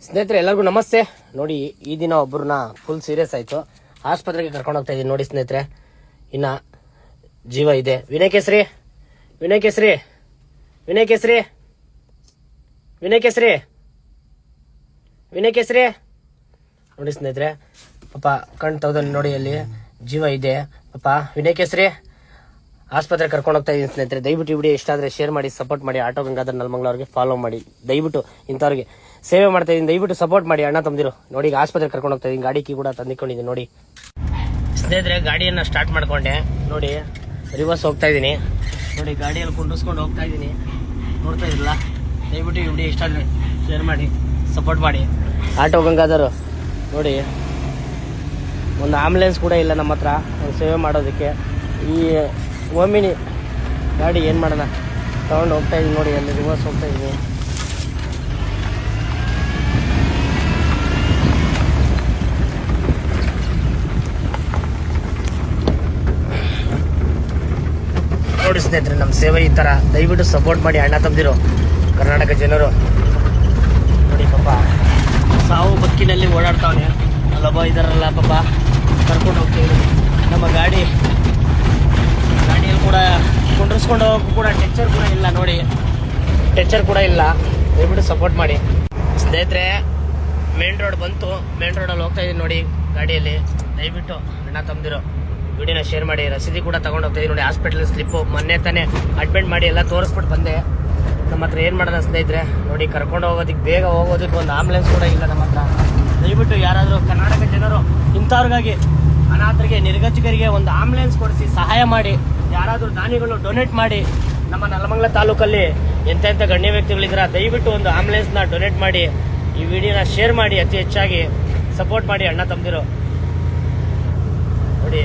ಸ್ನೇಹಿತರೆ ಎಲ್ಲರಿಗೂ ನಮಸ್ತೆ. ನೋಡಿ, ಈ ದಿನ ಒಬ್ಬರನ್ನ ಫುಲ್ ಸೀರಿಯಸ್ ಆಯಿತು, ಆಸ್ಪತ್ರೆಗೆ ಕರ್ಕೊಂಡು ಹೋಗ್ತಾ ಇದ್ದೀನಿ. ನೋಡಿ ಸ್ನೇಹಿತರೆ, ಇನ್ನು ಜೀವ ಇದೆ. ವಿನಯ್ ಕೇಸರಿ, ವಿನಯ್ ಕೇಸರಿ, ವಿನಯ್ ಕೇಸರಿ, ವಿನಯ್ ಕೇಸರಿ, ವಿನಯ್ ಕೇಸರಿ. ನೋಡಿ ಸ್ನೇಹಿತರೆ, ಪಾಪ ಕಣ್ ತೆಗೆದು ನೋಡಿ, ಅಲ್ಲಿ ಜೀವ ಇದೆ. ಪಾಪ ವಿನಯ್ ಕೇಸರಿ ಆಸ್ಪತ್ರೆಗೆ ಕರ್ಕೊಂಡು ಹೋಗ್ತಾ ಇದ್ದೀನಿ. ಸ್ನೇಹಿತರೆ, ದಯವಿಟ್ಟು ಈ ವಿಡಿಯೋ ಇಷ್ಟ ಆದರೆ ಶೇರ್ ಮಾಡಿ, ಸಪೋರ್ಟ್ ಮಾಡಿ. ಆಟೋ ಗಂಗಾಧರ್ ನಲ್ಮಂಗ್ಲವ್ರಿಗೆ ಫಾಲೋ ಮಾಡಿ. ದಯವಿಟ್ಟು ಇಂಥವ್ರಿಗೆ ಸೇವೆ ಮಾಡ್ತಾ ಇದ್ದೀನಿ, ದಯವಿಟ್ಟು ಸಪೋರ್ಟ್ ಮಾಡಿ ಅಣ್ಣ ತಮ್ಮದಿರು. ನೋಡಿ, ಈಗ ಆಸ್ಪತ್ರೆಗೆ ಕರ್ಕೊಂಡು ಹೋಗ್ತಾ ಇದ್ದೀನಿ. ಗಾಡಿ ಕೀ ಕೂಡ ತಂದಿಕೊಂಡಿದ್ದೀನಿ. ನೋಡಿ ಸ್ನೇಹಿತರೆ, ಗಾಡಿಯನ್ನು ಸ್ಟಾರ್ಟ್ ಮಾಡ್ಕೊಂಡೆ. ನೋಡಿ, ರಿವರ್ಸ್ ಹೋಗ್ತಾ ಇದ್ದೀನಿ. ನೋಡಿ, ಗಾಡಿಯಲ್ಲಿ ಕುಂಡಿಸ್ಕೊಂಡು ಹೋಗ್ತಾ ಇದ್ದೀನಿ. ನೋಡ್ತಾ ಇರಲಿಲ್ಲ. ದಯವಿಟ್ಟು ಈ ವಿಡಿಯೋ ಇಷ್ಟ ಆದರೆ ಶೇರ್ ಮಾಡಿ, ಸಪೋರ್ಟ್ ಮಾಡಿ. ಆಟೋ ಗಂಗಾಧರ್ ನೋಡಿ, ಒಂದು ಆಂಬುಲೆನ್ಸ್ ಕೂಡ ಇಲ್ಲ ನಮ್ಮ ಹತ್ರ ಸೇವೆ ಮಾಡೋದಕ್ಕೆ. ಈ ಓಮಿನಿ ಗಾಡಿ ಏನು ಮಾಡೋಣ ತಗೊಂಡು ಹೋಗ್ತಾ ಇದ್ದೀನಿ. ನೋಡಿ, ಅಲ್ಲಿ ರಿವರ್ಸ್ ಹೋಗ್ತಾ ಇದ್ದೀನಿ. ನೋಡಿ ಸ್ನೇಹಿತರೆ, ನಮ್ಮ ಸೇವೆ ಈ ಥರ. ದಯವಿಟ್ಟು ಸಪೋರ್ಟ್ ಮಾಡಿ ಅಣ್ಣ ತಮ್ಮದಿರು, ಕರ್ನಾಟಕ ಜನರು. ನೋಡಿ, ಪಾಪ ಸಾವು ಬಕ್ಕಿನಲ್ಲಿ ಓಡಾಡ್ತಾವನೆ. ಅಲ್ಲೊಬ್ಬ ಇದಾರಲ್ಲ, ಪಾಪ ಕರ್ಕೊಂಡು ಹೋಗ್ತೀವಿ. ನಮ್ಮ ಗಾಡಿಯಲ್ಲಿ ಕೂಡ ಕುಂಡ್ರಿಸ್ಕೊಂಡು ಹೋಗಕ್ಕೂ ಕೂಡ ಟೆಚ್ಚರ್ ಕೂಡ ಇಲ್ಲ. ನೋಡಿ, ಟೆಚ್ಚರ್ ಕೂಡ ಇಲ್ಲ. ದಯವಿಟ್ಟು ಸಪೋರ್ಟ್ ಮಾಡಿ ಸ್ನೇಹಿತರೆ. ಮೇನ್ ರೋಡ್ ಬಂತು, ಮೇನ್ ರೋಡಲ್ಲಿ ಹೋಗ್ತಾ ಇದ್ದೀನಿ. ನೋಡಿ, ಗಾಡಿಯಲ್ಲಿ ದಯವಿಟ್ಟು ಅಣ್ಣ ತಮ್ಮದಿರು ವಿಡಿಯೋನ ಶೇರ್ ಮಾಡಿ. ರಸೀದಿ ಕೂಡ ತಗೊಂಡು ಹೋಗ್ತಾ ಇದ್ದೀನಿ. ನೋಡಿ, ಹಾಸ್ಪಿಟಲ್ ಸ್ಲಿಪ್ಪು ಮೊನ್ನೆ ತಾನೇ ಅಡ್ಮಿಟ್ ಮಾಡಿ ಎಲ್ಲ ತೋರಿಸ್ಬಿಟ್ಟು ಬಂದೆ. ನಮ್ಮ ಹತ್ರ ಏನು ಮಾಡೋಣ ಸ್ನೇಹಿತರೆ. ನೋಡಿ, ಕರ್ಕೊಂಡು ಹೋಗೋದಕ್ಕೆ, ಬೇಗ ಹೋಗೋದಕ್ಕೆ ಒಂದು ಆಂಬುಲೆನ್ಸ್ ಕೂಡ ಇಲ್ಲ ನಮ್ಮ ಹತ್ರ. ದಯವಿಟ್ಟು ಯಾರಾದರೂ ಕರ್ನಾಟಕ ಜನರು ಇಂಥವ್ರಿಗಾಗಿ, ಅನಾಥರಿಗೆ, ನಿರ್ಗತಿಕರಿಗೆ ಒಂದು ಆಂಬುಲೆನ್ಸ್ ಕೊಡಿಸಿ ಸಹಾಯ ಮಾಡಿ. ಯಾರಾದರೂ ದಾನಿಗಳು ಡೊನೇಟ್ ಮಾಡಿ. ನಮ್ಮ ನಲಮಂಗಲ ತಾಲೂಕಲ್ಲಿ ಎಂತೆಂಥ ಗಣ್ಯ ವ್ಯಕ್ತಿಗಳಿದ್ದೀರ, ದಯವಿಟ್ಟು ಒಂದು ಆಂಬುಲೆನ್ಸ್ನ ಡೊನೇಟ್ ಮಾಡಿ. ಈ ವಿಡಿಯೋನ ಶೇರ್ ಮಾಡಿ, ಅತಿ ಹೆಚ್ಚಾಗಿ ಸಪೋರ್ಟ್ ಮಾಡಿ ಅಣ್ಣ ತಮ್ಮದಿರು. ನೋಡಿ,